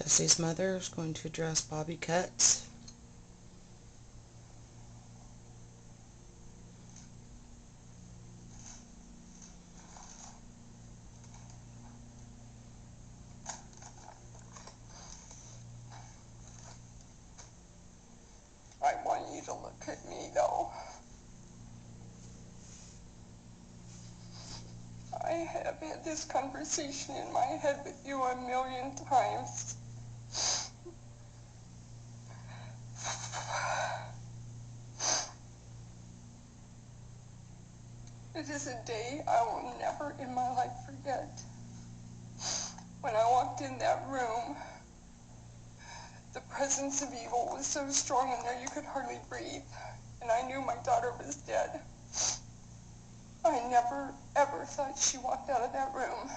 Jessie's mother is going to address Bobby Cutts. I want you to look at me, though. I have had this conversation in my head with you a million times. It is a day I will never in my life forget. When I walked in that room, the presence of evil was so strong in there you could hardly breathe, and I knew my daughter was dead. I never, ever thought she walked out of that room.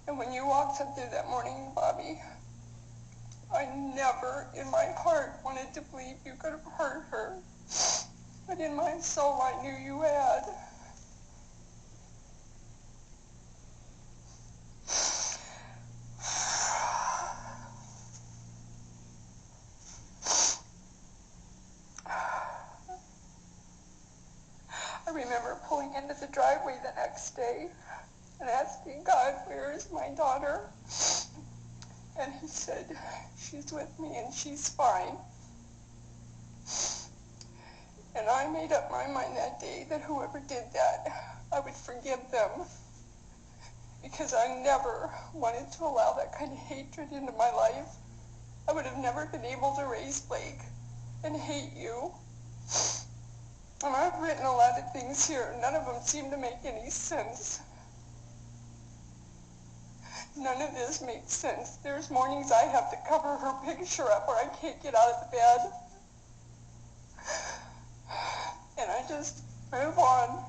And when you walked up there that morning, Bobby, I never in my heart wanted to believe you could have hurt her. But in my soul, I knew you had. I remember pulling into the driveway the next day and asking God, where is my daughter? And he said, she's with me and she's fine. And I made up my mind that day that whoever did that, I would forgive them. Because I never wanted to allow that kind of hatred into my life. I would have never been able to raise Blake and hate you. And I've written a lot of things here. None of them seem to make any sense. None of this makes sense. There's mornings I have to cover her picture up or I can't get out of the bed. And I just move on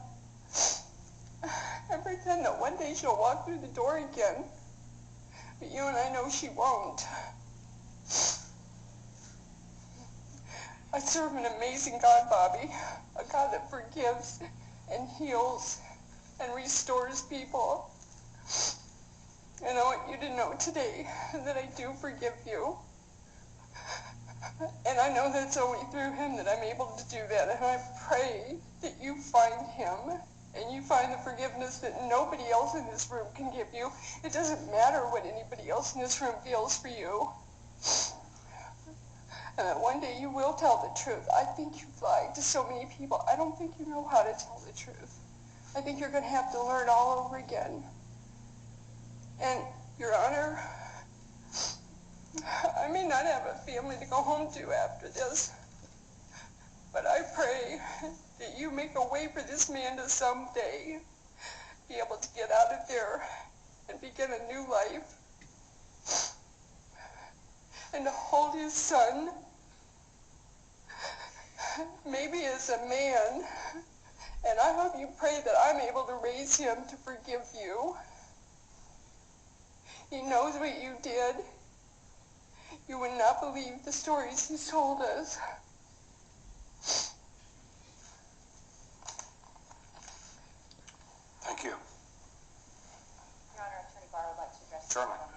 and pretend that one day she'll walk through the door again. But you and I know she won't. I serve an amazing God, Bobby. A God that forgives and heals and restores people. And I want you to know today that I do forgive you. And I know that's only through him that I'm able to do that. And I pray that you find him and you find the forgiveness that nobody else in this room can give you. It doesn't matter what anybody else in this room feels for you. And that one day you will tell the truth. I think you've lied to so many people. I don't think you know how to tell the truth. I think you're going to have to learn all over again. And, Your Honor, I may not have a family to go home to after this, but I pray that you make a way for this man to someday be able to get out of there and begin a new life and to hold his son, maybe as a man, and I hope you pray that I'm able to raise him to forgive you. He knows what you did. You would not believe the stories he's told us. Thank you. Your Honor, Attorney Barr would like to address Sure.